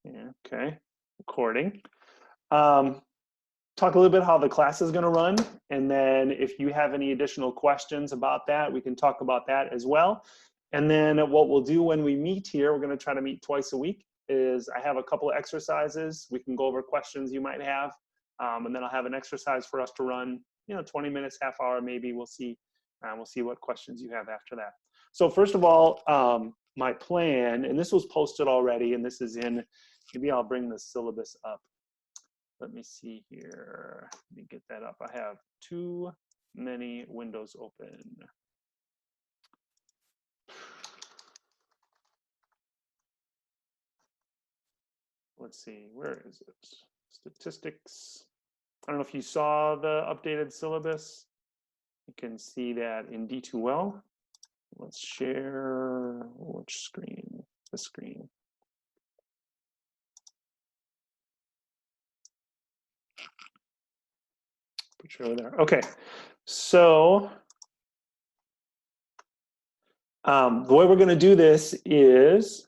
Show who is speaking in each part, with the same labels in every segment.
Speaker 1: Yeah, okay, recording. Talk a little bit how the class is going to run, and then if you have any additional questions about that, we can talk about that as well. And then what we'll do when we meet here, we're going to try to meet twice a week, is I have a couple of exercises. We can go over questions you might have, and then I'll have an exercise for us to run, 20 minutes, half hour maybe. We'll see what questions you have after that. So first of all, my plan, and this was posted already, and this is in, maybe I'll bring the syllabus up. Let me see here. Let me get that up. I have too many windows open. Let's see, where is it? Statistics. I don't know if you saw the updated syllabus. You can see that in D2L. Let's share which screen? This screen. Put you over there. Okay, so the way we're going to do this is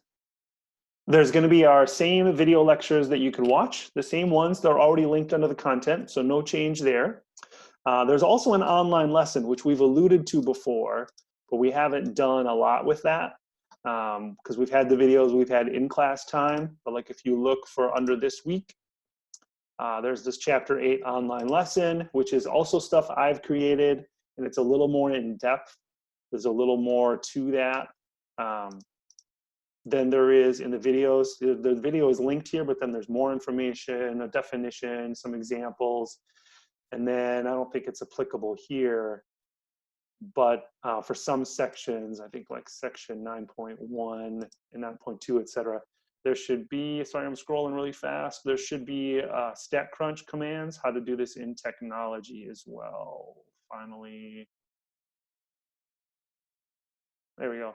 Speaker 1: there's going to be our same video lectures that you can watch, the same ones that are already linked under the content, so no change there. There's also an online lesson, which we've alluded to before, but we haven't done a lot with that because we've had the videos we've had in class time. But like if you look for under this week, there's this chapter 8 online lesson, which is also stuff I've created, and it's a little more in depth. There's a little more to that than there is in the videos. The video is linked here, but then there's more information, a definition, some examples. And then I don't think it's applicable here, but for some sections, I think like section 9.1 and 9.2, et cetera, there should be, sorry, I'm scrolling really fast. There should be StatCrunch commands, how to do this in technology as well. Finally, there we go.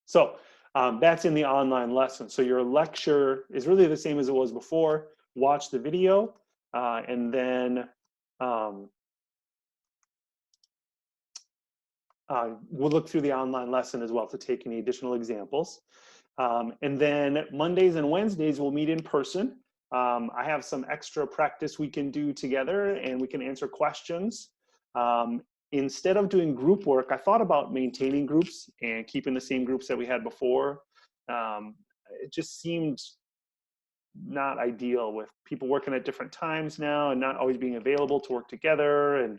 Speaker 1: So that's in the online lesson. So your lecture is really the same as it was before. Watch the video and then we'll look through the online lesson as well to take any additional examples. And then Mondays and Wednesdays we'll meet in person. I have some extra practice we can do together and we can answer questions. Instead of doing group work, I thought about maintaining groups and keeping the same groups that we had before. It just seemed not ideal with people working at different times now and not always being available to work together. And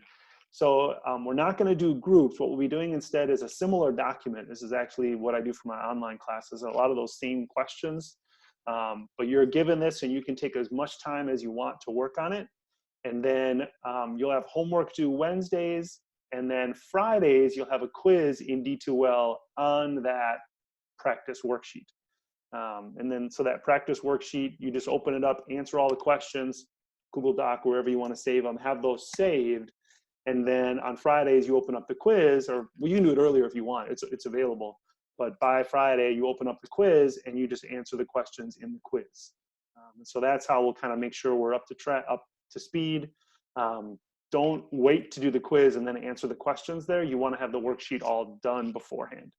Speaker 1: so we're not going to do groups. What we'll be doing instead is a similar document. This is actually what I do for my online classes, a lot of those same questions. But you're given this and you can take as much time as you want to work on it. And then you'll have homework due Wednesdays. And then Fridays, you'll have a quiz in D2L on that practice worksheet. And then so that practice worksheet, you just open it up, answer all the questions, Google Doc, wherever you want to save them, have those saved. And then on Fridays, you open up the quiz, or well, you can do it earlier if you want, it's available. But by Friday, you open up the quiz and you just answer the questions in the quiz. So that's how we'll kind of make sure we're up to speed. Don't wait to do the quiz and then answer the questions there. You want to have the worksheet all done beforehand.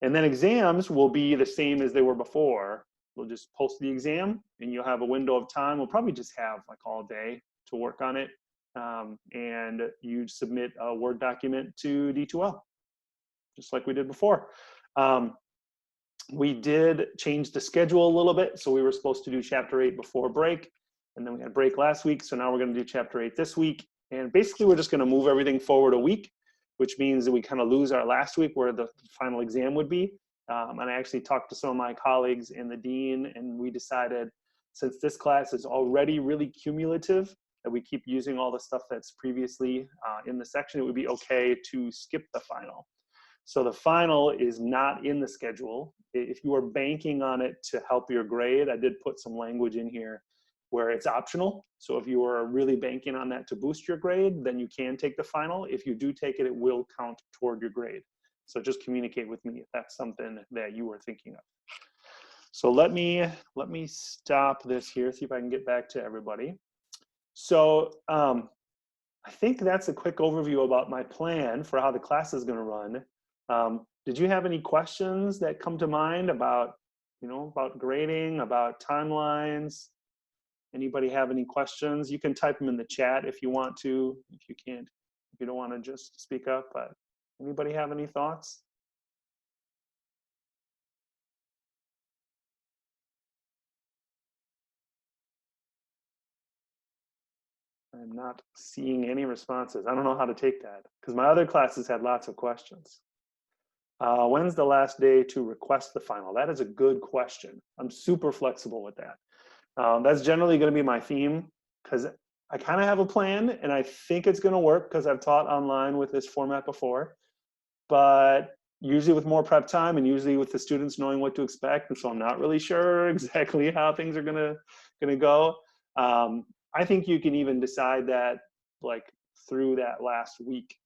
Speaker 1: And then exams will be the same as they were before. We'll just post the exam and you'll have a window of time. We'll probably just have like all day to work on it. And you submit a Word document to D2L, just like we did before. We did change the schedule a little bit. So we were supposed to do chapter 8 before break. And then we had break last week. So now we're going to do chapter 8 this week. And basically, we're just going to move everything forward a week, which means that we kind of lose our last week where the final exam would be. And I actually talked to some of my colleagues and the dean, and we decided since this class is already really cumulative, that we keep using all the stuff that's previously in the section, it would be okay to skip the final. So the final is not in the schedule. If you are banking on it to help your grade, I did put some language in here where it's optional. So if you are really banking on that to boost your grade, then you can take the final. If you do take it, it will count toward your grade. So just communicate with me if that's something that you were thinking of. So let me stop this here, see if I can get back to everybody. So I think that's a quick overview about my plan for how the class is going to run. Did you have any questions that come to mind about you know, about grading, about timelines. Anybody have any questions? You can type them in the chat if you want to, if you can't, if you don't want to just speak up, but anybody have any thoughts? I'm not seeing any responses. I don't know how to take that because my other classes had lots of questions. When's the last day to request the final? That is a good question. I'm super flexible with that. That's generally going to be my theme because I kind of have a plan and I think it's going to work because I've taught online with this format before, but usually with more prep time and usually with the students knowing what to expect. And so I'm not really sure exactly how things are going to go. I think you can even decide that like through that last week.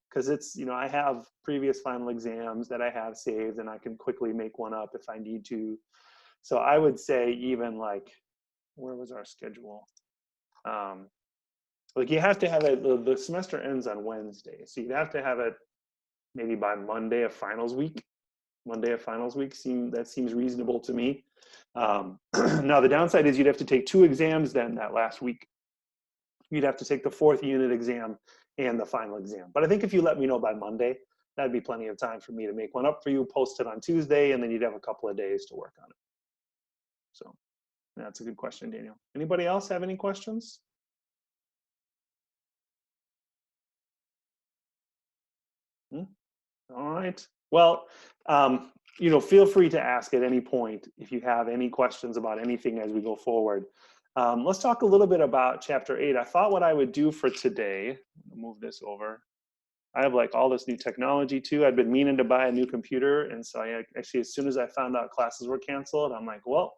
Speaker 1: Because it's, you know, I have previous final exams that I have saved and I can quickly make one up if I need to. So I would say even like, where was our schedule? Like you have to have it, the semester ends on Wednesday. So you'd have to have it maybe by Monday of finals week. Monday of finals week, that seems reasonable to me. Now the downside is you'd have to take 2 exams then that last week. You'd have to take the 4th unit exam and the final exam. But I think if you let me know by Monday, that'd be plenty of time for me to make one up for you, post it on Tuesday, and then you'd have a couple of days to work on it. So that's a good question, Daniel. Anybody else have any questions? All right. Well, you know, feel free to ask at any point if you have any questions about anything as we go forward. Let's talk a little bit about chapter 8. I thought what I would do for today, move this over. I have like all this new technology too. I've been meaning to buy a new computer. And so I actually, as soon as I found out classes were canceled, I'm like, well,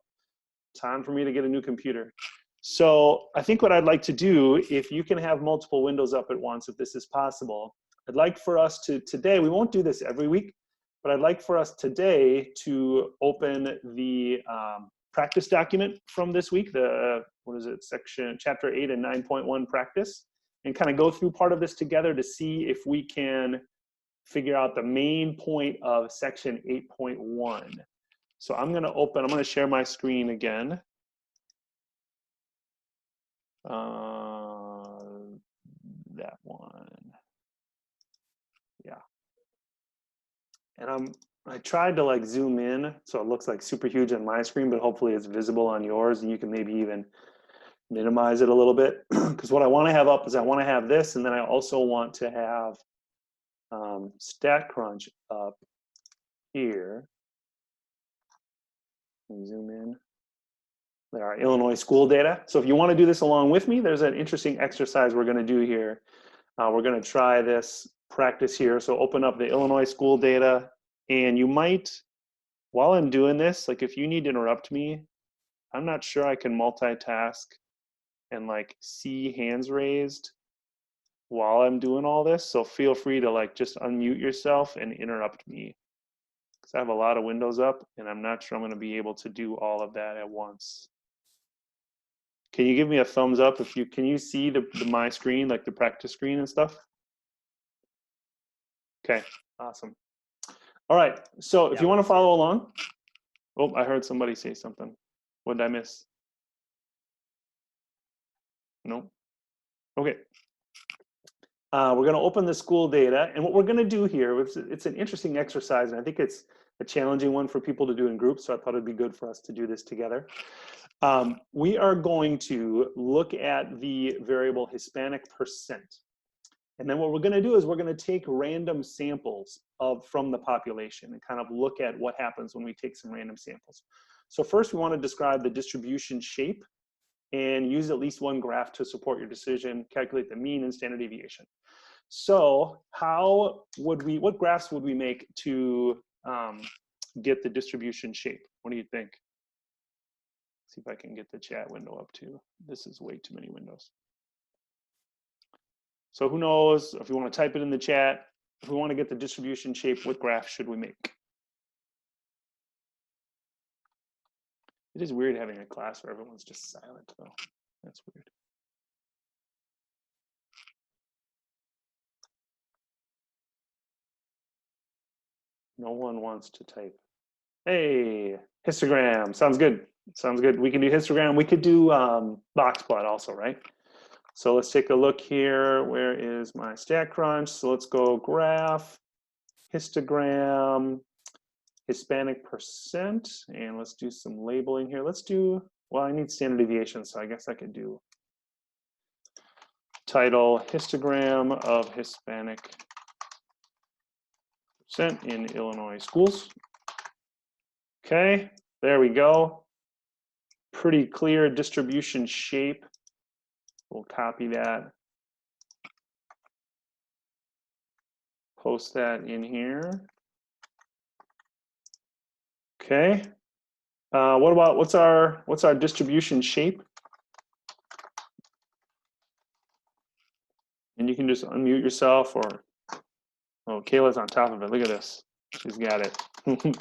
Speaker 1: time for me to get a new computer. So I think what I'd like to do, if you can have multiple windows up at once, if this is possible, I'd like for us to today, we won't do this every week, but I'd like for us today to open the practice document from this week, the, what is it, chapter 8 and 9.1 practice, and kind of go through part of this together to see if we can figure out the main point of section 8.1. So I'm going to share my screen again. That one. Yeah. And I tried to like zoom in so it looks like super huge on my screen, but hopefully it's visible on yours and you can maybe even minimize it a little bit. Because what I want to have up is I want to have this, and then I also want to have StatCrunch up here. Let me zoom in. There are Illinois school data. So if you want to do this along with me, there's an interesting exercise we're going to do here. We're going to try this practice here. So open up the Illinois school data, and you might, while I'm doing this, like if you need to interrupt me, I'm not sure I can multitask and like see hands raised while I'm doing all this. So feel free to like just unmute yourself and interrupt me, because I have a lot of windows up and I'm not sure I'm going to be able to do all of that at once. Can you give me a thumbs up if you, can you see my screen, like the practice screen and stuff? Okay, awesome. All right, so if you want to follow along. Oh, I heard somebody say something. What did I miss? No? Okay. We're going to open the school data, and what we're going to do here, it's an interesting exercise, and I think it's a challenging one for people to do in groups, so I thought it'd be good for us to do this together. We are going to look at the variable Hispanic percent. And then what we're going to do is we're going to take random samples from the population and kind of look at what happens when we take some random samples. So first we want to describe the distribution shape and use at least one graph to support your decision, calculate the mean and standard deviation. So what graphs would we make to get the distribution shape? What do you think? See if I can get the chat window up too. This is way too many windows. So who knows, if you want to type it in the chat, if we want to get the distribution shape, what graph should we make? It is weird having a class where everyone's just silent though. That's weird. No one wants to type. Hey, histogram. Sounds good. Sounds good. We can do histogram. We could do box plot also, right? So let's take a look here. Where is my StatCrunch? So let's go graph, histogram, Hispanic percent, and let's do some labeling here. Let's do, well, I need standard deviation, so I guess I could do title histogram of Hispanic percent in Illinois schools. Okay, there we go. Pretty clear distribution shape. We'll copy that. Post that in here. Okay. What about what's our distribution shape? And you can just unmute yourself, or oh, Kayla's on top of it. Look at this. She's got it.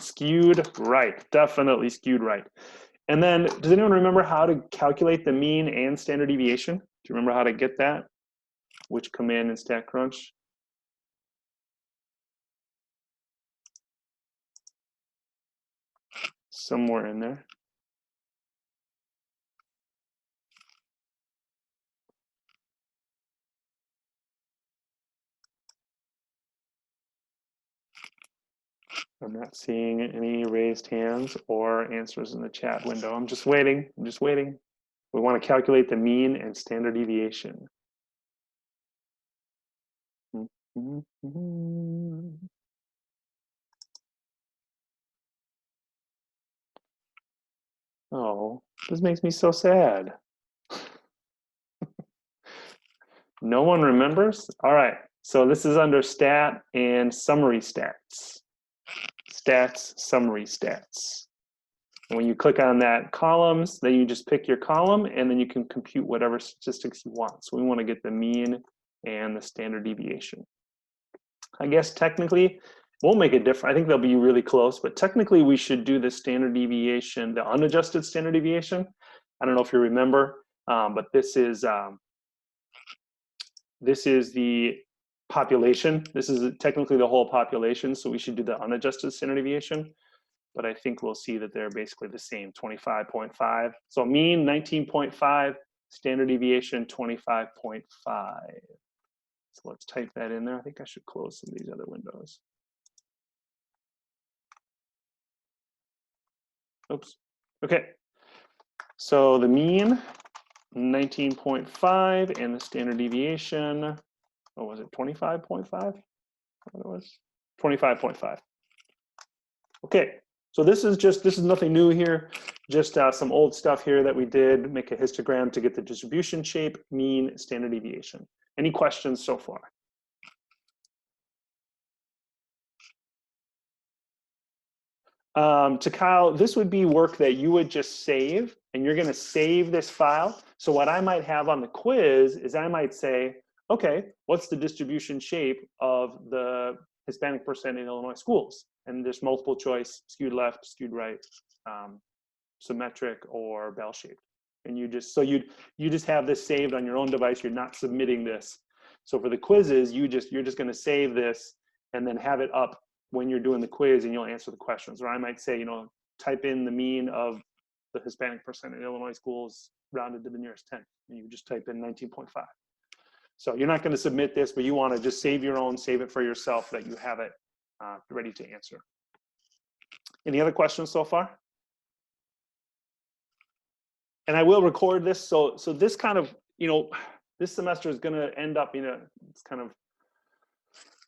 Speaker 1: Skewed right. Definitely skewed right. And then, does anyone remember how to calculate the mean and standard deviation? Do you remember how to get that? Which command in StatCrunch? Somewhere in there. I'm not seeing any raised hands or answers in the chat window. I'm just waiting. I'm just waiting. We want to calculate the mean and standard deviation. Oh, this makes me so sad. No one remembers? All right, so this is under stat and summary stats. Stats, summary stats. And when you click on that columns, then you just pick your column and then you can compute whatever statistics you want. So we want to get the mean and the standard deviation. I guess technically, won't make a difference. I think they'll be really close, but technically we should do the standard deviation, the unadjusted standard deviation. I don't know if you remember, but this is the population. This is technically the whole population, so we should do the unadjusted standard deviation. But I think we'll see that they're basically the same, 25.5. So mean 19.5, standard deviation 25.5. So let's type that in there. I think I should close some of these other windows. Oops. Okay. So the mean 19.5 and the standard deviation, what was it, 25.5? What it was? 25.5. Okay. So this is nothing new here, just some old stuff here that we did, make a histogram to get the distribution shape, mean, standard deviation. Any questions so far? To Kyle, this would be work that you would just save, and you're going to save this file. So what I might have on the quiz is I might say, okay, what's the distribution shape of the Hispanic percent in Illinois schools? And there's multiple choice, skewed left, skewed right, symmetric, or bell-shaped. And you just, so you just have this saved on your own device. You're not submitting this. So for the quizzes, you're just going to save this and then have it up when you're doing the quiz, and you'll answer the questions. Or I might say, you know, type in the mean of the Hispanic percent in Illinois schools rounded to the nearest 10, and you just type in 19.5. So you're not going to submit this, but you want to just save your own, save it for yourself, that you have it ready to answer. Any other questions so far? And I will record this. So this kind of, you know, this semester is going to end up, you know, it's kind of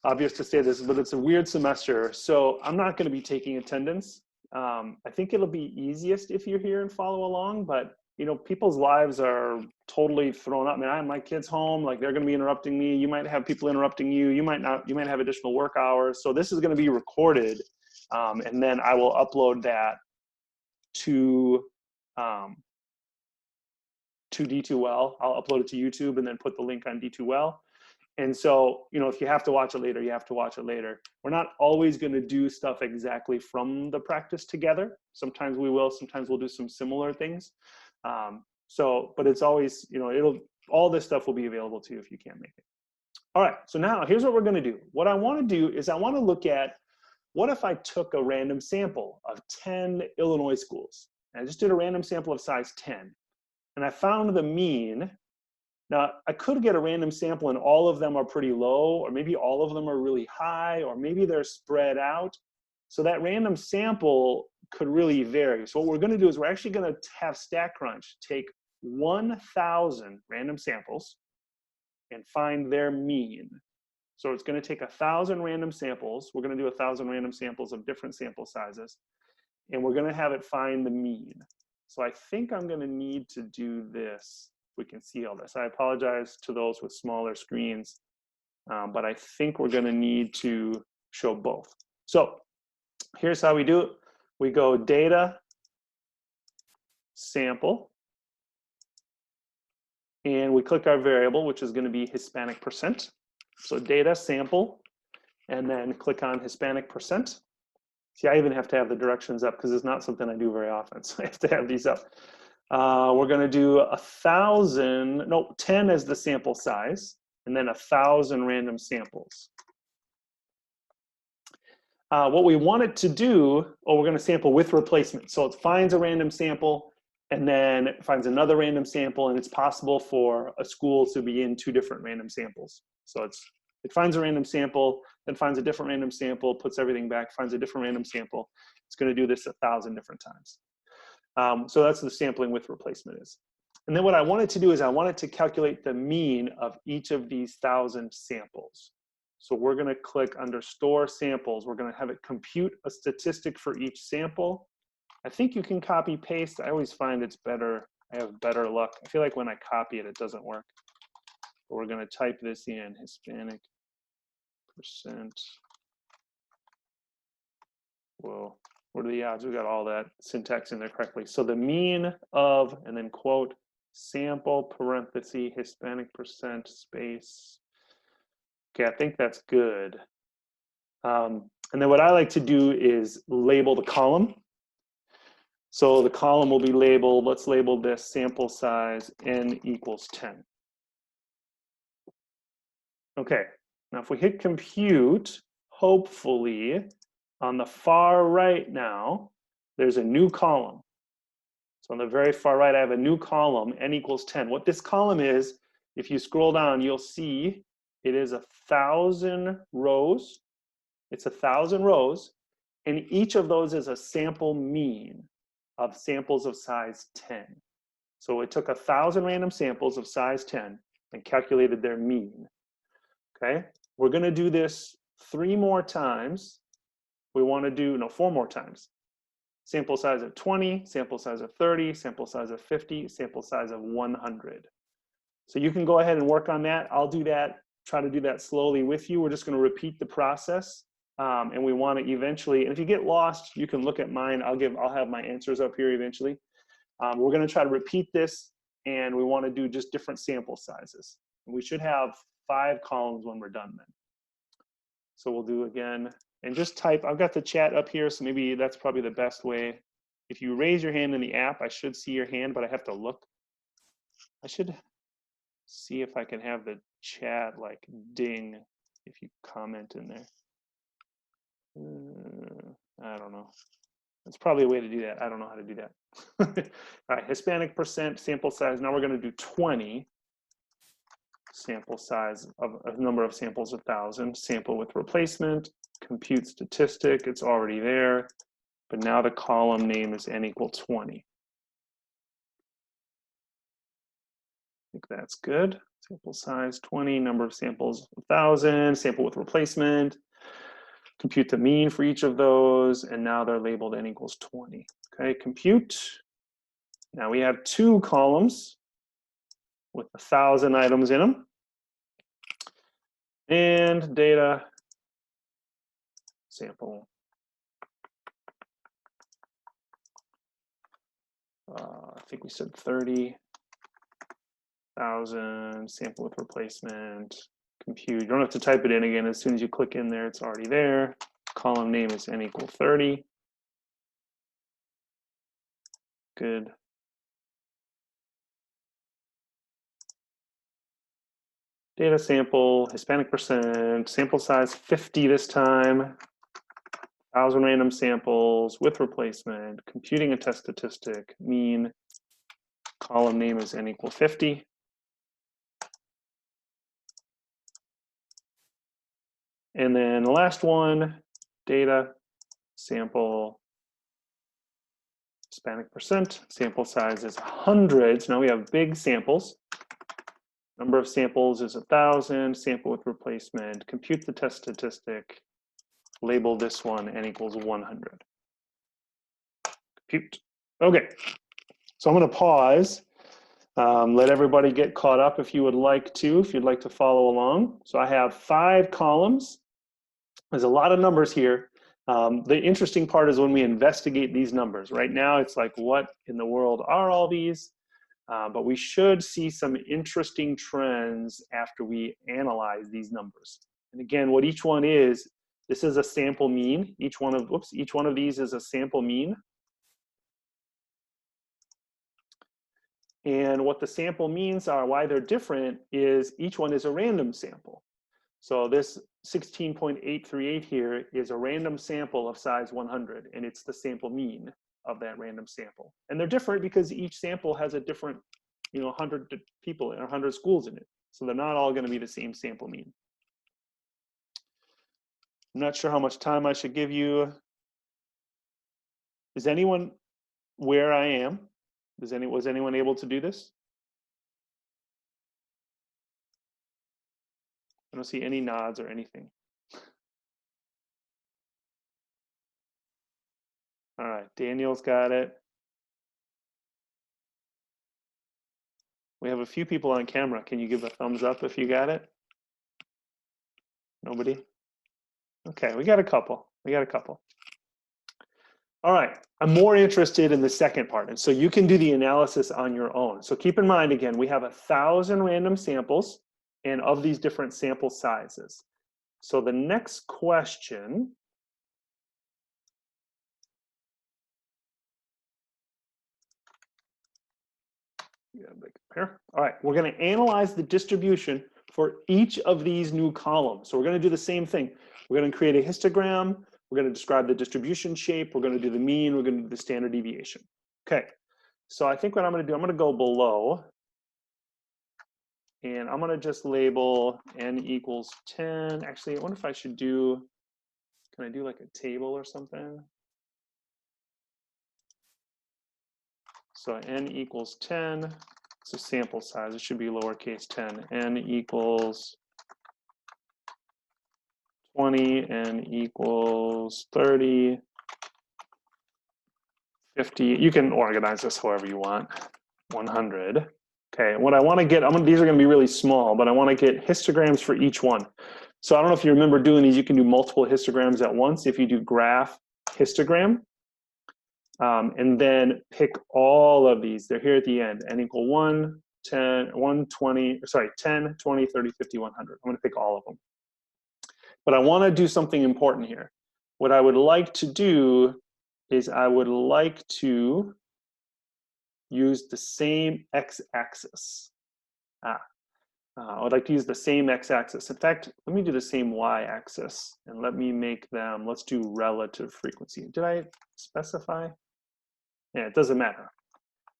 Speaker 1: obvious to say this, but it's a weird semester. So I'm not going to be taking attendance. I think it'll be easiest if you're here and follow along, but you know, people's lives are totally thrown up. I mean, I have my kids home, like they're going to be interrupting me. You might have people interrupting you. You might not, you might have additional work hours. So this is going to be recorded. And then I will upload that to D2Well. I'll upload it to YouTube and then put the link on D2Well. And so, you know, if you have to watch it later, you have to watch it later. We're not always going to do stuff exactly from the practice together. Sometimes we will, sometimes we'll do some similar things. But it's always, you know, all this stuff will be available to you if you can't make it. All right, so now here's what we're going to do. What I want to do is I want to look at what if I took a random sample of 10 Illinois schools? And I just did a random sample of size 10, and I found the mean. Now, I could get a random sample and all of them are pretty low, or maybe all of them are really high, or maybe they're spread out. So that random sample could really vary. So what we're going to do is we're actually going to have StatCrunch take 1,000 random samples and find their mean. So it's going to take 1,000 random samples. We're going to do 1,000 random samples of different sample sizes, and we're going to have it find the mean. So I think I'm going to need to do this. We can see all this. I apologize to those with smaller screens, but I think we're going to need to show both. So here's how we do it. We go data, sample, and we click our variable, which is going to be Hispanic percent. So data, sample, and then click on Hispanic percent. See, I even have to have the directions up because it's not something I do very often, so I have to have these up. We're going to do 10 as the sample size, and then 1,000 random samples. What we want it to do, we're going to sample with replacement. So it finds a random sample, and then it finds another random sample, and it's possible for a school to be in 2 different random samples. So it finds a random sample, then finds a different random sample, puts everything back, finds a different random sample. It's going to do this 1,000 different times. So that's the sampling with replacement is. And then what I wanted to do is I wanted to calculate the mean of each of these 1,000 samples. So we're going to click under Store Samples. We're going to have it compute a statistic for each sample. I think you can copy paste. I always find it's better. I have better luck. I feel like when I copy it, it doesn't work. But we're going to type this in, Hispanic percent. Whoa. What are the odds? We got all that syntax in there correctly. So the mean of, and then quote, sample parenthesis, Hispanic percent space. Okay, I think that's good. And then what I like to do is label the column. So the column will be labeled, let's label this sample size n equals 10. Okay, now if we hit compute, hopefully, on the far right now, there's a new column. So on the very far right, I have a new column, n equals 10. What this column is, if you scroll down, you'll see it is 1,000 rows. It's 1,000 rows, and each of those is a sample mean of samples of size 10. So it took 1,000 random samples of size 10 and calculated their mean. Okay, we're going to do this 3 more times. We want to do, no, 4 more times. Sample size of 20, sample size of 30, sample size of 50, sample size of 100. So you can go ahead and work on that. I'll do that, try to do that slowly with you. We're just going to repeat the process. And we want to eventually, and if you get lost, you can look at mine. I'll have my answers up here eventually. We're going to try to repeat this, and we want to do just different sample sizes. And we should have 5 columns when we're done then. So we'll do again, and just type, I've got the chat up here, so maybe that's probably the best way. If you raise your hand in the app, I should see your hand, but I have to look. I should see if I can have the chat like ding if you comment in there. I don't know. That's probably a way to do that. I don't know how to do that. All right, Hispanic percent sample size. Now we're going to do 20. Sample size of a number of samples, 1,000. Sample with replacement. Compute statistic. It's already there. But now the column name is n equal 20. I think that's good. Sample size 20. Number of samples 1,000. Sample with replacement. Compute the mean for each of those, and now they're labeled n equals 20. Okay, compute. Now we have 2 columns with 1,000 items in them. And data, sample. I think we said 30,000, sample with replacement. Compute. You don't have to type it in again. As soon as you click in there, it's already there. Column name is n equal 30. Good. Data sample, Hispanic percent, sample size 50 this time. 1,000 random samples with replacement, computing a test statistic, mean, column name is n equal 50. And then the last one, data, sample, Hispanic percent, sample size is 100. So now we have big samples. Number of samples is 1,000, sample with replacement, compute the test statistic, label this one n equals 100. Compute. Okay, so I'm going to pause. Let everybody get caught up if you would like to, if you'd like to follow along. So I have 5 columns. There's a lot of numbers here. The interesting part is when we investigate these numbers. Right now, it's like, what in the world are all these? But we should see some interesting trends after we analyze these numbers. And again, what each one is, this is a sample mean. Each one of these is a sample mean. And what the sample means are, why they're different, is each one is a random sample. So this 16.838 here is a random sample of size 100, and it's the sample mean of that random sample. And they're different because each sample has a different, 100 people and 100 schools in it. So they're not all going to be the same sample mean. I'm not sure how much time I should give you. Is anyone where I am? Was anyone able to do this? I don't see any nods or anything. All right, Daniel's got it. We have a few people on camera. Can you give a thumbs up if you got it? Nobody? Okay, we got a couple. All right, I'm more interested in the second part. And so you can do the analysis on your own. So keep in mind, again, we have 1,000 random samples and of these different sample sizes. So the next question, here. All right, we're going to analyze the distribution for each of these new columns. So we're going to do the same thing. We're going to create a histogram. We're going to describe the distribution shape. We're going to do the mean. We're going to do the standard deviation. Okay, so I think what I'm going to do, I'm going to go below. And I'm going to just label n equals 10. Actually, I wonder if I should do, can I do like a table or something? So n equals 10. It's a sample size. It should be lowercase 10. N equals 20, n equals 30, 50. You can organize this however you want. 100. Okay, what I want to get, these are going to be really small, but I want to get histograms for each one. So I don't know if you remember doing these, you can do multiple histograms at once. If you do graph histogram, and then pick all of these. They're here at the end, n equal 1, 10, 120, sorry, 10, 20, 30, 50, 100. I'm going to pick all of them. But I want to do something important here. What I would like to do is I would like to use the same x-axis. I would like to use the same x-axis. In fact, let me do the same y-axis, and let me make them, let's do relative frequency. Did I specify? Yeah, it doesn't matter.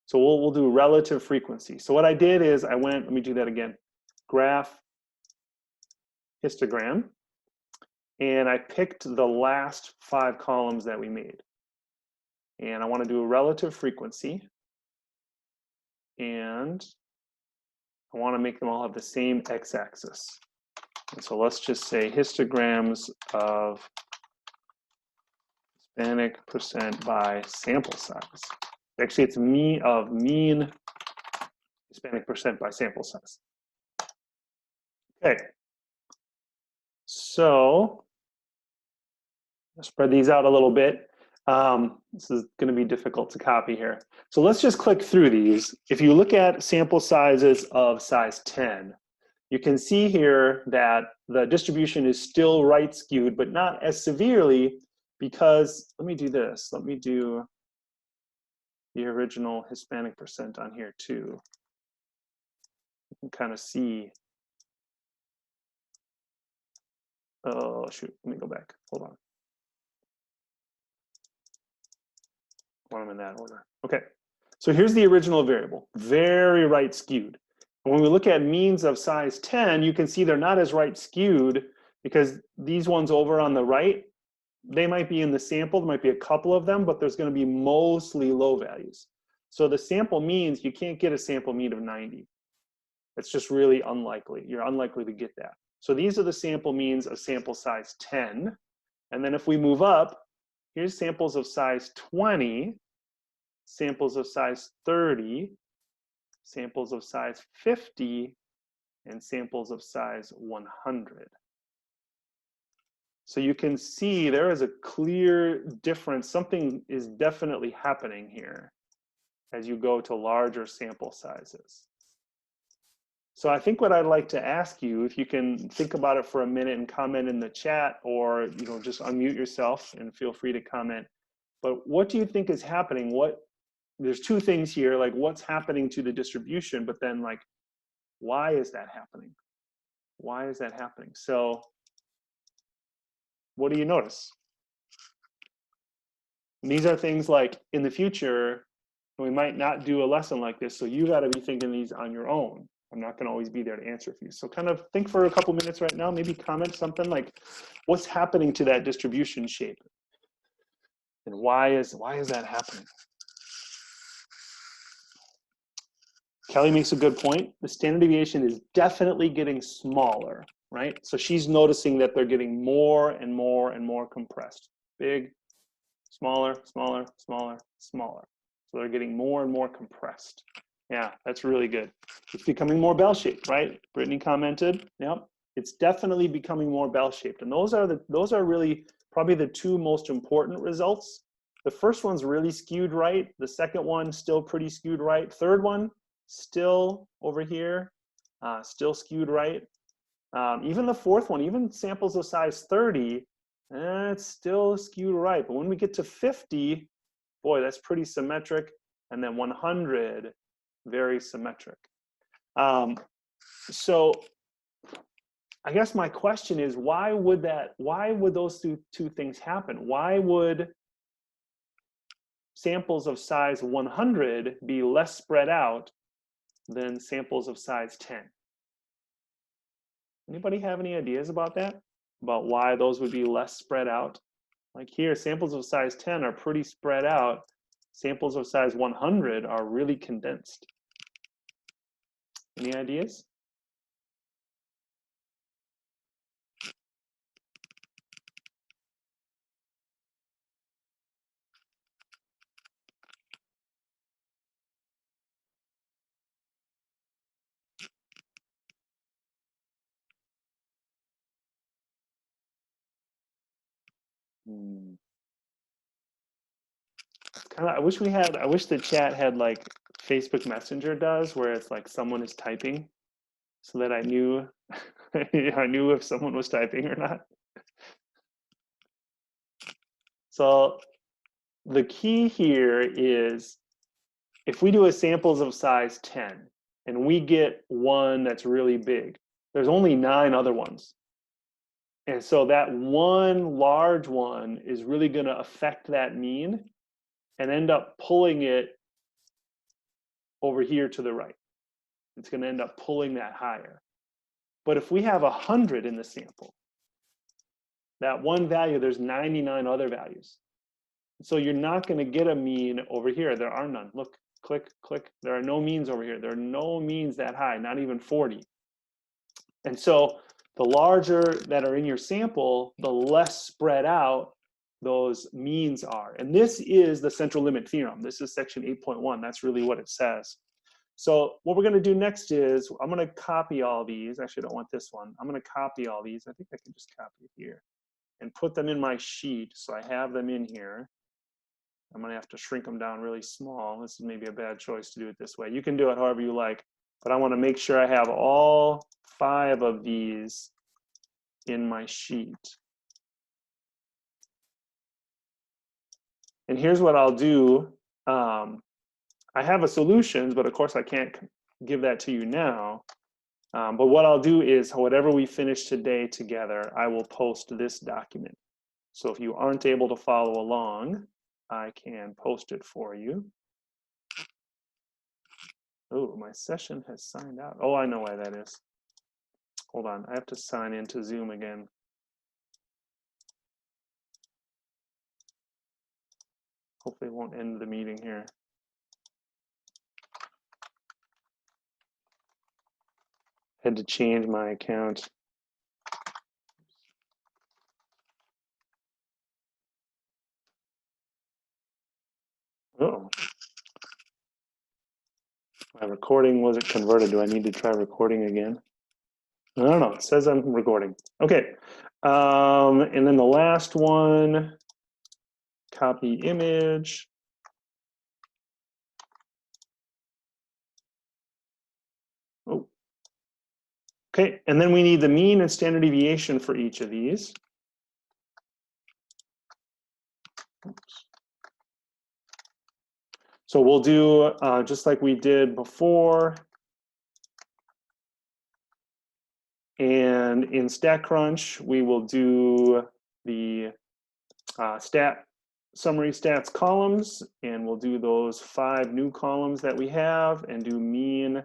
Speaker 1: So we'll do relative frequency. So what I did is I went, let me do that again, graph histogram, and I picked the last 5 columns that we made. And I want to do a relative frequency, and I want to make them all have the same x-axis. And so let's just say histograms of Hispanic percent by sample size. Actually, it's mean Hispanic percent by sample size. Okay. So I'll spread these out a little bit. This is going to be difficult to copy here. So let's just click through these. If you look at sample sizes of size 10, you can see here that the distribution is still right skewed, but not as severely because, let me do this. Let me do the original Hispanic percent on here too. You can kind of see. Oh, shoot, let me go back. Hold on. want them in that order. Okay, so here's the original variable, very right skewed. And when we look at means of size 10, you can see they're not as right skewed because these ones over on the right, they might be in the sample, there might be a couple of them, but there's going to be mostly low values. So the sample means, you can't get a sample mean of 90. It's just really unlikely. You're unlikely to get that. So these are the sample means of sample size 10. And then if we move up, here's samples of size 20, samples of size 30, samples of size 50, and samples of size 100. So you can see there is a clear difference. Something is definitely happening here as you go to larger sample sizes. So I think what I'd like to ask you, if you can think about it for a minute and comment in the chat, or just unmute yourself and feel free to comment. But what do you think is happening? There's two things here, like what's happening to the distribution, but then like, why is that happening? Why is that happening? So what do you notice? And these are things like in the future, we might not do a lesson like this, so you got to be thinking these on your own. I'm not going to always be there to answer for you. So kind of think for a couple minutes right now, maybe comment something like, what's happening to that distribution shape? And why is that happening? Kelly makes a good point. The standard deviation is definitely getting smaller, right? So she's noticing that they're getting more and more and more compressed. Big, smaller, smaller, smaller, smaller. So they're getting more and more compressed. Yeah, that's really good. It's becoming more bell-shaped, right? Brittany commented. Yep, it's definitely becoming more bell-shaped. And those are really probably the two most important results. The first one's really skewed right. The second one still pretty skewed right. Third one still over here, still skewed right. Even the fourth one, even samples of size 30, it's still skewed right. But when we get to 50, boy, that's pretty symmetric. And then 100, very symmetric. So I guess my question is, why would those two things happen? Why would samples of size 100 be less spread out than samples of size 10? Anybody have any ideas about that? About why those would be less spread out? Like here, samples of size 10 are pretty spread out. Samples of size 100 are really condensed. Any ideas? I wish the chat had like Facebook Messenger does, where it's like someone is typing, so that I knew I knew if someone was typing or not. So the key here is, if we do a samples of size 10 and we get one that's really big, there's only 9 other ones. And so that one large one is really going to affect that mean and end up pulling it over here to the right. It's going to end up pulling that higher. But if we have 100 in the sample, that one value, there's 99 other values. So you're not going to get a mean over here. There are none. Look, click, click. There are no means over here. There are no means that high, not even 40. And so the larger that are in your sample, the less spread out those means are. And this is the central limit theorem. This is section 8.1. That's really what it says. So what we're going to do next is, I'm going to copy all these. Actually, I don't want this one. I'm going to copy all these. I think I can just copy it here and put them in my sheet. So I have them in here. I'm going to have to shrink them down really small. This is maybe a bad choice to do it this way. You can do it however you like, but I want to make sure I have all 5 of these in my sheet. And here's what I'll do. I have a solutions, but of course I can't give that to you now. But what I'll do is, whatever we finish today together, I will post this document. So if you aren't able to follow along, I can post it for you. Oh, my session has signed out. Oh, I know why that is. Hold on, I have to sign into Zoom again. Hopefully it won't end the meeting here. Had to change my account. Uh-oh. My recording wasn't converted. Do I need to try recording again? I don't know. It says I'm recording. Okay. And then the last one, copy image. Oh. Okay. And then we need the mean and standard deviation for each of these. Oops. So we'll do just like we did before. And in StatCrunch, we will do the summary stats columns, and we'll do those 5 new columns that we have and do mean,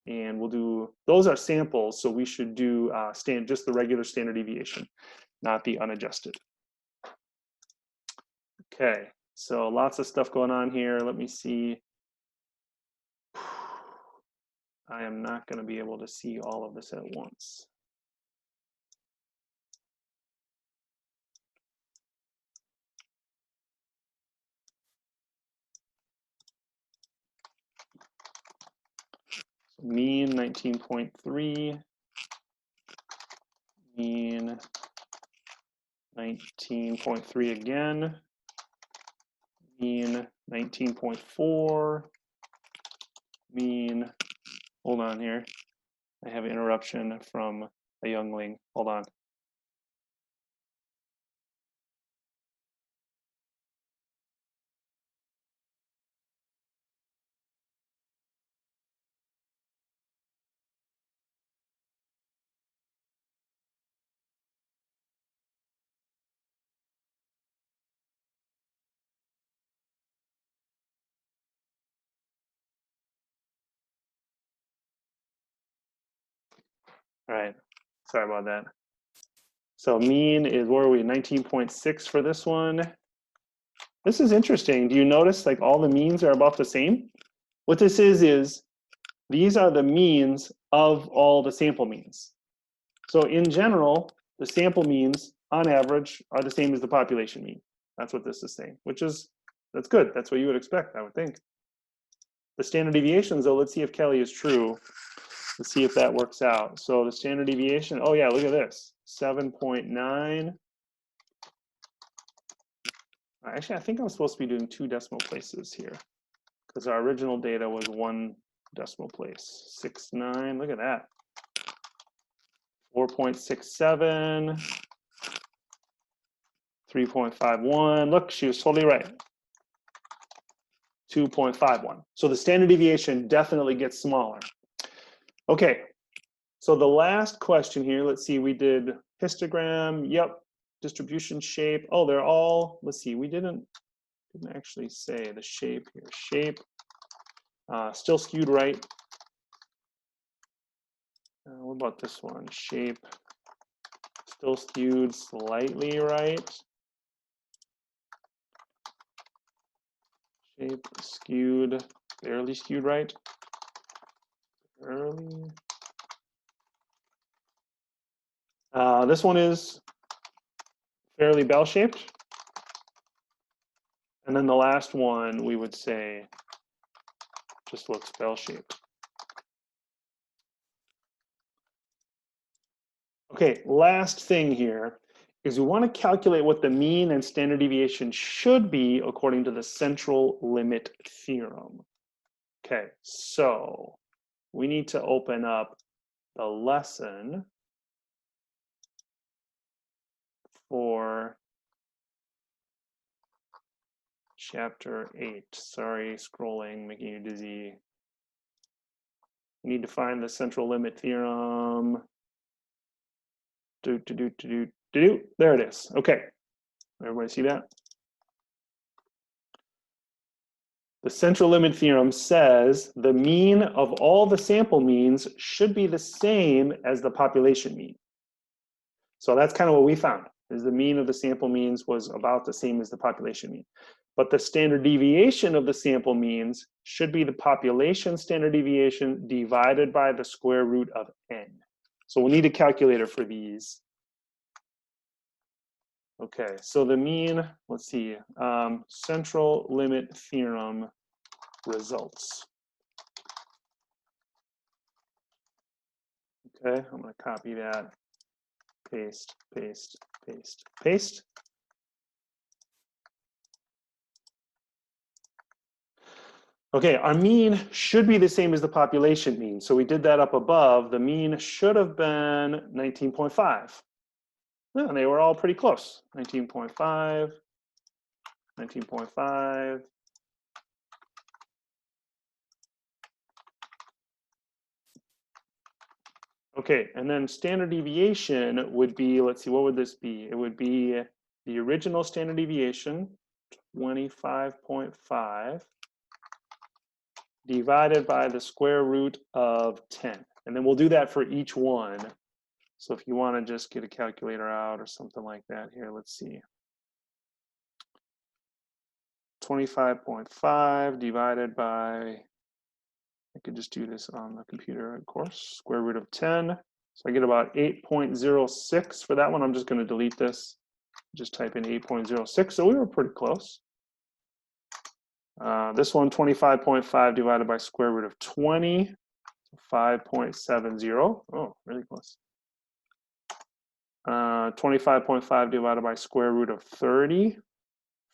Speaker 1: and we'll do, those are samples, so we should do just the regular standard deviation, not the unadjusted. Okay, so lots of stuff going on here. Let me see. I am not going to be able to see all of this at once. So mean 19.3, mean 19.3 again, mean 19.4, mean, hold on here. I have an interruption from a youngling. Hold on. All right, sorry about that. So mean is, where are we, 19.6 for this one. This is interesting. Do you notice like all the means are about the same? What this is these are the means of all the sample means. So in general, the sample means on average are the same as the population mean. That's what this is saying, which is, that's good. That's what you would expect, I would think. The standard deviations though, let's see if Kelly is true. Let's see if that works out. So the standard deviation, oh yeah, look at this, 7.9. Actually, I think I'm supposed to be doing 2 decimal places here because our original data was 1 decimal place. 6.9, look at that. 4.67, 3.51. Look, she was totally right. 2.51. So the standard deviation definitely gets smaller. Okay, so the last question here, let's see, we did histogram, yep, distribution shape. Oh, they're all, let's see, we didn't actually say the shape here. Shape, still skewed right. What about this one? Shape, still skewed slightly right. Shape, skewed, barely skewed right. Barely. This one is fairly bell-shaped. And then the last one, we would say, just looks bell-shaped. Okay, last thing here is we want to calculate what the mean and standard deviation should be according to the central limit theorem. Okay, so we need to open up the lesson for chapter 8. Sorry, scrolling, making you dizzy. We need to find the central limit theorem. There it is. Okay. Everybody see that? The central limit theorem says the mean of all the sample means should be the same as the population mean. So that's kind of what we found, is the mean of the sample means was about the same as the population mean. But the standard deviation of the sample means should be the population standard deviation divided by the square root of n. So we'll need a calculator for these. Okay, so the mean, let's see, central limit theorem results. Okay, I'm going to copy that, paste, paste, paste, paste. Okay, our mean should be the same as the population mean. So we did that up above. The mean should have been 19.5. Yeah, and they were all pretty close. 19.5, 19.5. Okay, and then standard deviation would be, let's see, what would this be? It would be the original standard deviation, 25.5, divided by the square root of 10. And then we'll do that for each one. So if you want to just get a calculator out or something like that here, let's see. 25.5 divided by, I could just do this on the computer, of course, square root of 10. So I get about 8.06 for that one. I'm just going to delete this. Just type in 8.06. So we were pretty close. This one, 25.5 divided by square root of 20, 5.70. Oh, really close. 25.5 divided by square root of 30,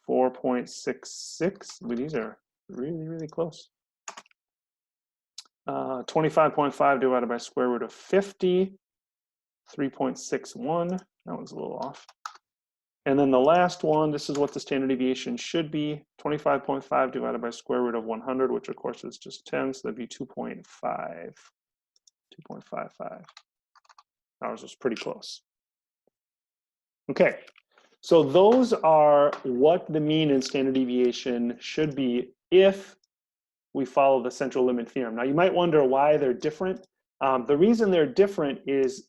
Speaker 1: 4.66. But these are really, really close. 25.5 divided by square root of 50, 3.61. That was a little off. And then the last one, this is what the standard deviation should be, 25.5 divided by square root of 100, which of course is just 10, so that'd be 2.5, 2.55. Ours was pretty close. Okay, so those are what the mean and standard deviation should be if we follow the central limit theorem. Now you might wonder why they're different. The reason they're different is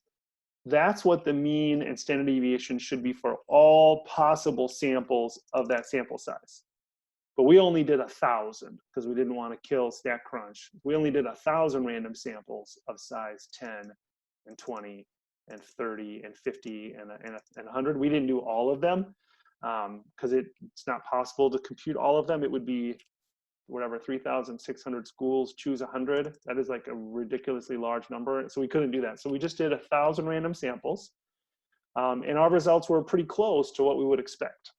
Speaker 1: that's what the mean and standard deviation should be for all possible samples of that sample size. But we only did 1,000 because we didn't want to kill StatCrunch. We only did 1,000 random samples of size 10 and 20 and 30 and 50 and 100. We didn't do all of them because it's not possible to compute all of them. It would be whatever, 3,600 schools, choose 100. That is like a ridiculously large number. So we couldn't do that. So we just did 1,000 random samples. And our results were pretty close to what we would expect.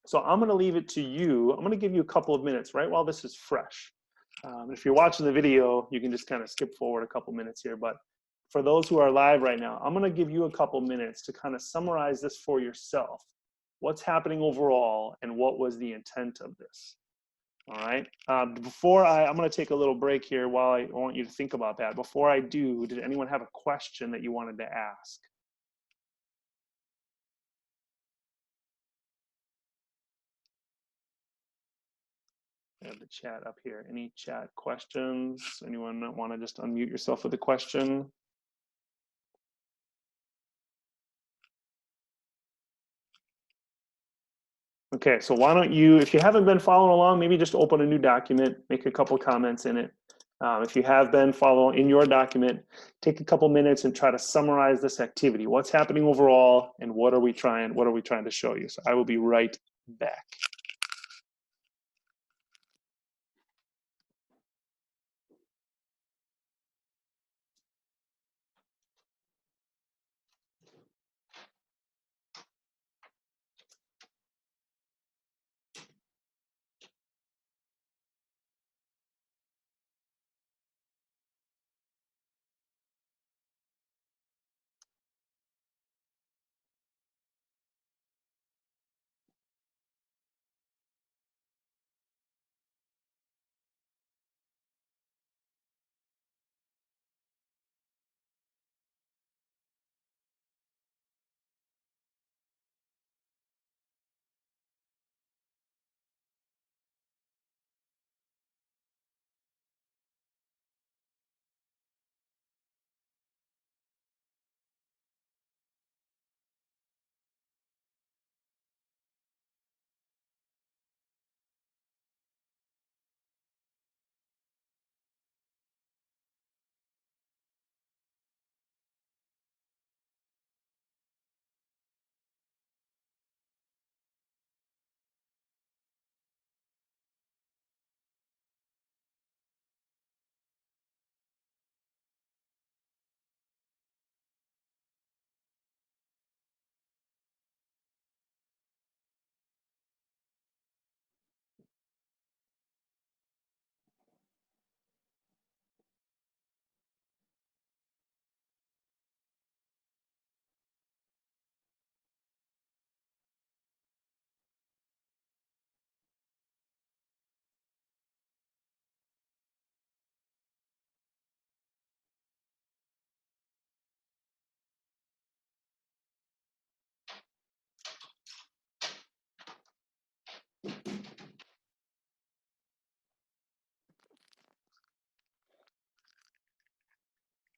Speaker 1: So I'm going to leave it to you. I'm going to give you a couple of minutes right while this is fresh. If you're watching the video, you can just kind of skip forward a couple minutes here. But for those who are live right now, I'm going to give you a couple minutes to kind of summarize this for yourself. What's happening overall and what was the intent of this? All right. I'm going to take a little break here while I want you to think about that. Before I do, did anyone have a question that you wanted to ask? I have the chat up here. Any chat questions? Anyone want to just unmute yourself with a question? Okay, so why don't you, if you haven't been following along, maybe just open a new document, make a couple comments in it. If you have been following in your document, take a couple minutes and try to summarize this activity. What's happening overall and what are we trying to show you? So I will be right back.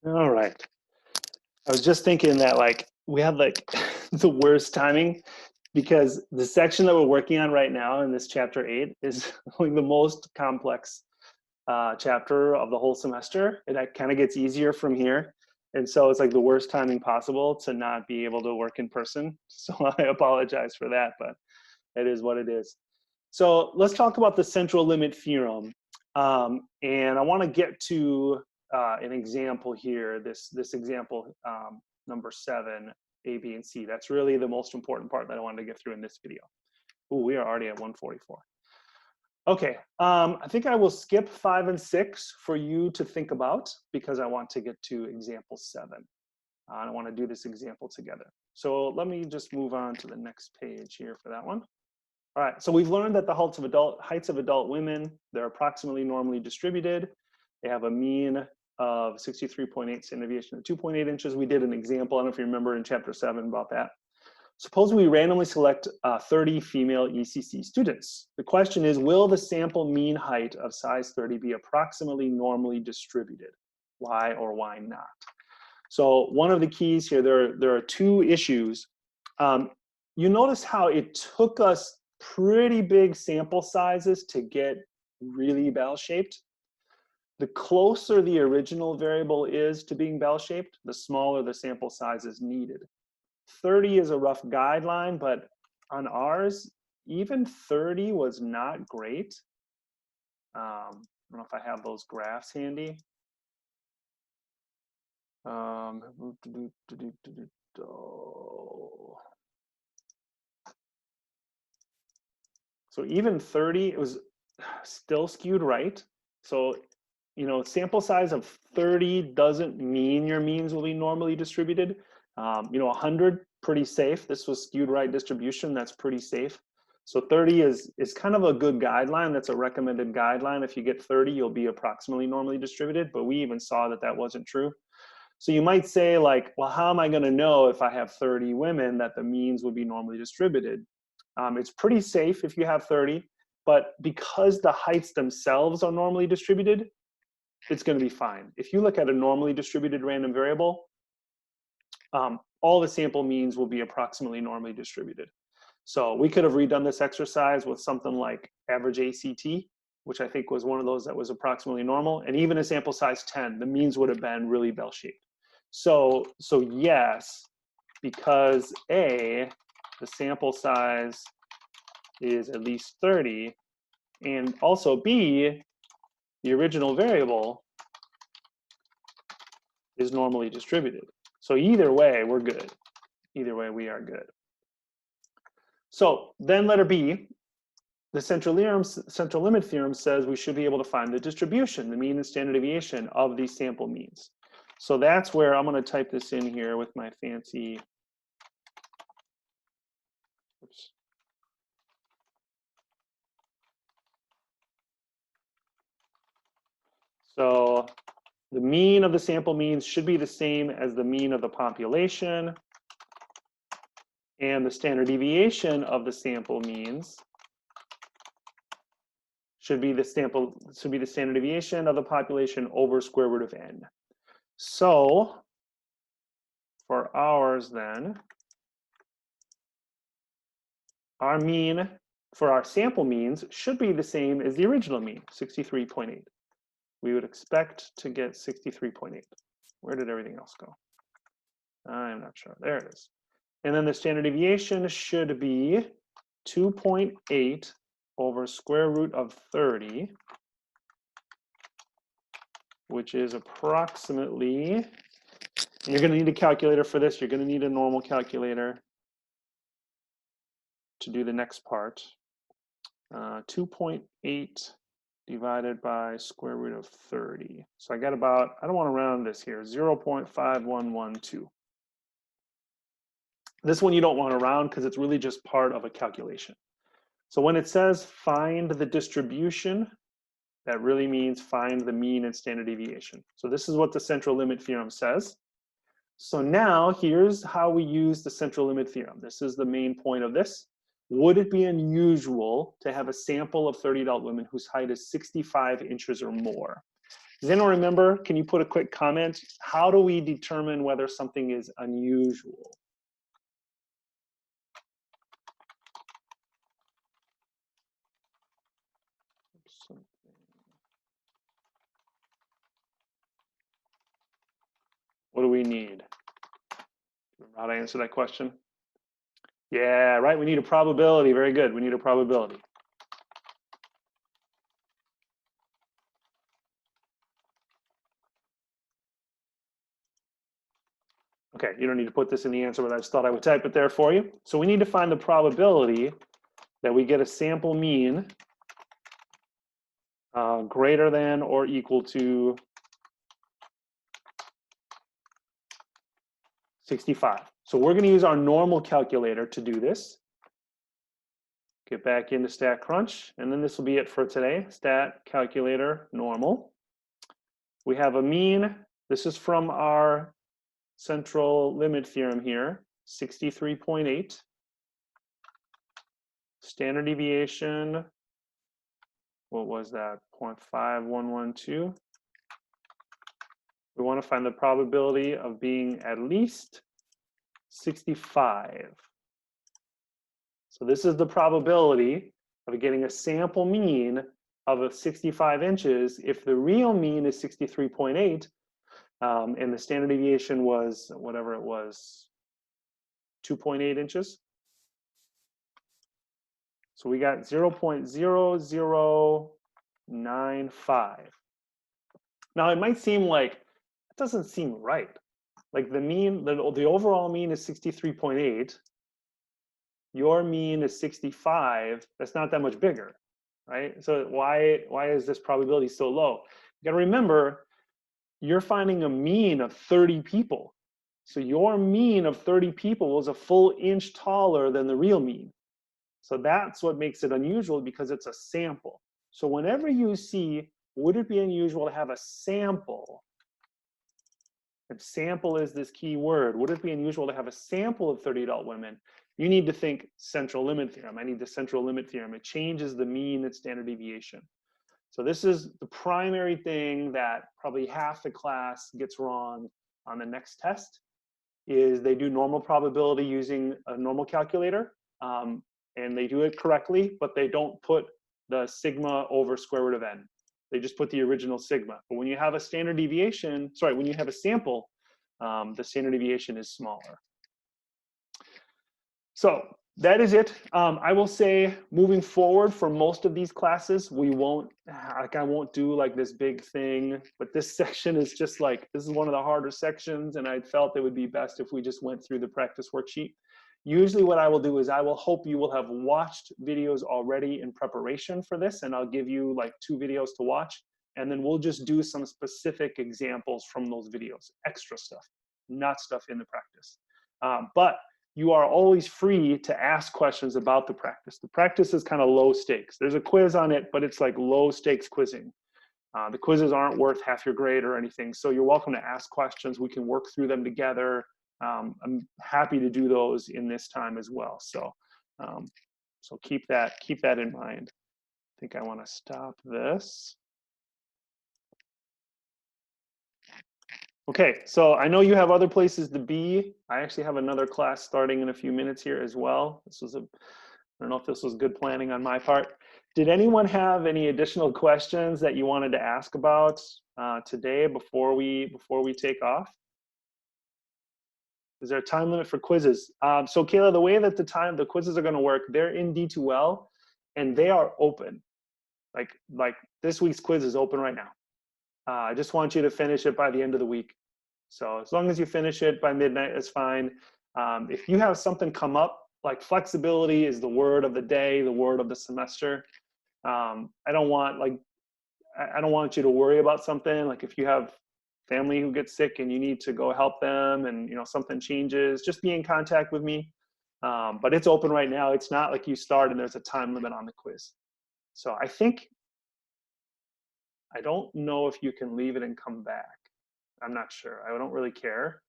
Speaker 1: All right. I was just thinking that like we have like the worst timing because the section that we're working on right now in this chapter 8 is like the most complex chapter of the whole semester. And that kind of gets easier from here. And so it's like the worst timing possible to not be able to work in person. So I apologize for that, but it is what it is. So let's talk about the central limit theorem. And I want to get to an example here, this example number 7, A, B, and C. That's really the most important part that I wanted to get through in this video. Ooh, we are already at 144. Okay, I think I will skip 5 and 6 for you to think about because I want to get to example 7. I want to do this example together. So let me just move on to the next page here for that one. All right, so we've learned that the heights of adult women, they're approximately normally distributed. They have a mean of 63.8 standard deviation to 2.8 inches. We did an example, I don't know if you remember in chapter 7 about that. Suppose we randomly select 30 female ECC students. The question is, will the sample mean height of size 30 be approximately normally distributed? Why or why not? So one of the keys here, there are 2 issues. You notice how it took us pretty big sample sizes to get really bell-shaped. The closer the original variable is to being bell-shaped, the smaller the sample size is needed. 30 is a rough guideline, but on ours, even 30 was not great. I don't know if I have those graphs handy. So even 30, it was still skewed right. So, you know, sample size of 30 doesn't mean your means will be normally distributed. You know, 100, pretty safe. This was skewed right distribution, that's pretty safe. So 30 is kind of a good guideline. That's a recommended guideline. If you get 30, you'll be approximately normally distributed, but we even saw that that wasn't true. So you might say like, well, how am I gonna know if I have 30 women that the means would be normally distributed? It's pretty safe if you have 30, but because the heights themselves are normally distributed, it's going to be fine. If you look at a normally distributed random variable, all the sample means will be approximately normally distributed. So we could have redone this exercise with something like average ACT, which I think was one of those that was approximately normal, and even a sample size 10, the means would have been really bell-shaped. So yes, because A, the sample size is at least 30, and also B, the original variable is normally distributed. So either way, we're good. Either way, we are good. So then letter B, the central limit theorem says we should be able to find the distribution, the mean and standard deviation of these sample means. So that's where I'm going to type this in here with my fancy, oops. So the mean of the sample means should be the same as the mean of the population, and the standard deviation of the sample means should be the standard deviation of the population over square root of n. So for ours then, our mean for our sample means should be the same as the original mean, 63.8. We would expect to get 63.8. Where did everything else go? I'm not sure. There it is. And then the standard deviation should be 2.8 over square root of 30, which is approximately, and you're going to need a calculator for this. You're going to need a normal calculator to do the next part. 2.8 divided by square root of 30. So I got about, I don't want to round this here, 0.5112. This one you don't want to round because it's really just part of a calculation. So when it says find the distribution, that really means find the mean and standard deviation. So this is what the central limit theorem says. So now here's how we use the central limit theorem. This is the main point of this. would it be unusual to have a sample of 30 adult women whose height is 65 inches or more? Does anyone remember? Can you put a quick comment? How do we determine whether something is unusual? What do we need? Remember how to answer that question? Yeah, right. We need a probability. Very good. We need a probability. Okay, you don't need to put this in the answer, but I just thought I would type it there for you. So we need to find the probability that we get a sample mean greater than or equal to 65. So we're going to use our normal calculator to do this. Get back into StatCrunch, and then this will be it for today. Stat calculator normal. We have a mean. This is from our central limit theorem here, 63.8. Standard deviation, what was that? 0.5112. We want to find the probability of being at least 65. So this is the probability of getting a sample mean of 65 inches if the real mean is 63.8 and the standard deviation was whatever it was, 2.8 inches. So we got 0.0095. Now it might seem like it doesn't seem right. Like the mean, the overall mean is 63.8. Your mean is 65. That's not that much bigger, right? So why is this probability so low? You got to remember, you're finding a mean of 30 people. So your mean of 30 people was a full inch taller than the real mean. So that's what makes it unusual, because it's a sample. So whenever you see, would it be unusual to have a sample? And sample is this key word. Would it be unusual to have a sample of 30 adult women? You need to think central limit theorem. I need the central limit theorem. It changes the mean and standard deviation. So this is the primary thing that probably half the class gets wrong on the next test, is they do normal probability using a normal calculator. And they do it correctly, but they don't put the sigma over square root of n. They just put the original sigma. But when you have a standard deviation, sorry, when you have a sample, the standard deviation is smaller. So that is it. I will say, moving forward for most of these classes, we won't, like, I won't do like this big thing, but this section is just like, this is one of the harder sections, and I felt it would be best if we just went through the practice worksheet. Usually what I will do is I will hope you will have watched videos already in preparation for this, and I'll give you like 2 videos to watch, and then we'll just do some specific examples from those videos, extra stuff, not stuff in the practice. But you are always free to ask questions about the practice. The practice is kind of low stakes. There's a quiz on it, but it's like low stakes quizzing. The quizzes aren't worth half your grade or anything, so you're welcome to ask questions. We can work through them together. I'm happy to do those in this time as well. So, so keep that in mind. I think I want to stop this. Okay, so I know you have other places to be. I actually have another class starting in a few minutes here as well. This was I don't know if this was good planning on my part. Did anyone have any additional questions that you wanted to ask about today before we take off? Is there a time limit for quizzes? So Kayla, the way that the quizzes are going to work, they're in D2L and they are open. Like this week's quiz is open right now. I just want you to finish it by the end of the week. So as long as you finish it by midnight, it's fine. If you have something come up, like flexibility is the word of the day, the word of the semester. I don't want you to worry about something. Like if you have family who gets sick and you need to go help them, and something changes, just be in contact with me. But it's open right now. It's not like you start and there's a time limit on the quiz. So I don't know if you can leave it and come back. I'm not sure. I don't really care,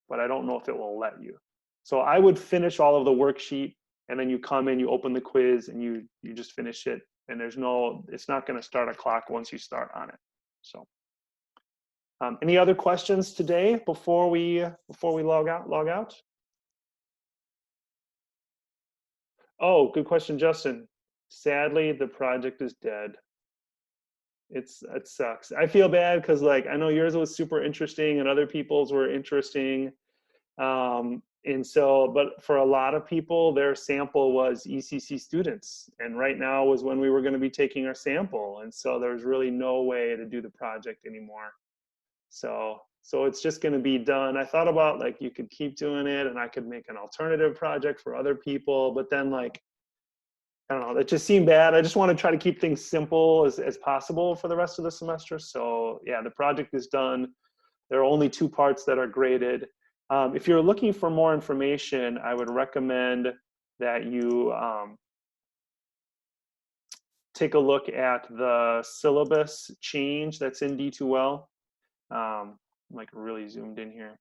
Speaker 1: but I don't know if it will let you. So I would finish all of the worksheet and then you come in, you open the quiz, and you just finish it. And it's not going to start a clock once you start on it. So, any other questions today before we log out? Oh, good question, Justin. Sadly, the project is dead. It sucks. I feel bad because like I know yours was super interesting and other people's were interesting. And so, but for a lot of people, their sample was ECC students. And right now was when we were going to be taking our sample. And so there's really no way to do the project anymore. So it's just going to be done. I thought about like you could keep doing it and I could make an alternative project for other people, but then like, I don't know, it just seemed bad. I just want to try to keep things simple as possible for the rest of the semester. So yeah, the project is done. There are only 2 parts that are graded. If you're looking for more information, I would recommend that you take a look at the syllabus change that's in D2L. I'm like really zoomed in here.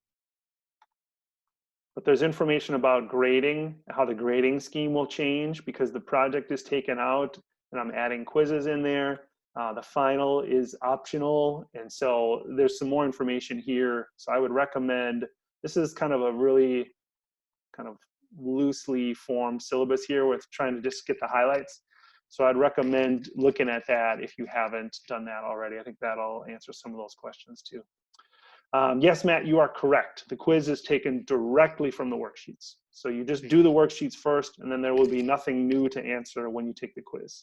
Speaker 1: But there's information about grading, how the grading scheme will change because the project is taken out and I'm adding quizzes in there. The final is optional. And so there's some more information here. So I would recommend, this is kind of a really kind of loosely formed syllabus here with trying to just get the highlights. So I'd recommend looking at that if you haven't done that already. I think that'll answer some of those questions too. Yes, Matt, you are correct. The quiz is taken directly from the worksheets. So you just do the worksheets first, and then there will be nothing new to answer when you take the quiz.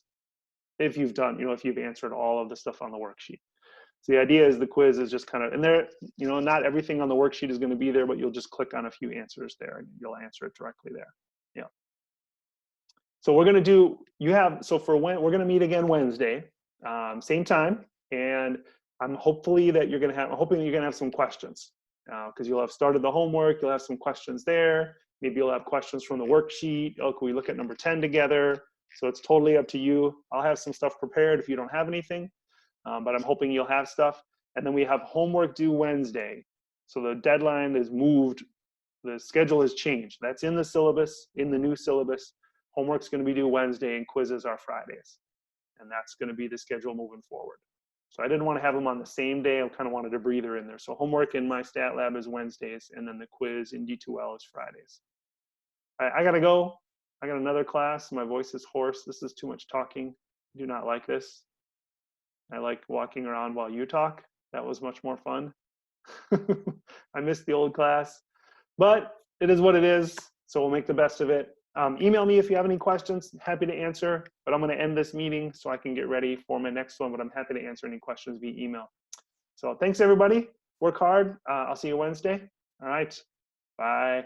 Speaker 1: If you've done, if you've answered all of the stuff on the worksheet. So the idea is the quiz is just kind of, and there, not everything on the worksheet is going to be there, but you'll just click on a few answers there and you'll answer it directly there. Yeah. So we're going to do, we're going to meet again Wednesday, same time. And I'm hoping that you're going to have some questions because you'll have started the homework. You'll have some questions there. Maybe you'll have questions from the worksheet. Oh, can we look at number 10 together? So it's totally up to you. I'll have some stuff prepared if you don't have anything, but I'm hoping you'll have stuff. And then we have homework due Wednesday. So the deadline is moved. The schedule has changed. That's in the syllabus, in the new syllabus. Homework's going to be due Wednesday and quizzes are Fridays. And that's going to be the schedule moving forward. So I didn't want to have them on the same day. I kind of wanted a breather in there. So homework in my stat lab is Wednesdays, and then the quiz in D2L is Fridays. I got to go. I got another class. My voice is hoarse. This is too much talking. I do not like this. I like walking around while you talk. That was much more fun. I missed the old class, but it is what it is. So we'll make the best of it. Email me if you have any questions. Happy to answer, but I'm going to end this meeting so I can get ready for my next one, but I'm happy to answer any questions via email. So thanks, everybody. Work hard. I'll see you Wednesday. All right. Bye.